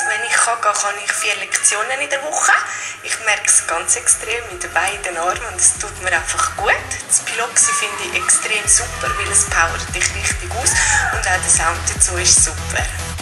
wenn ich kann ich 4 Lektionen in der Woche. Ich merke es ganz extrem in den beiden Armen und es tut mir einfach gut. Das Piloxy finde ich extrem super, weil es powert dich richtig aus und auch der Sound dazu ist super.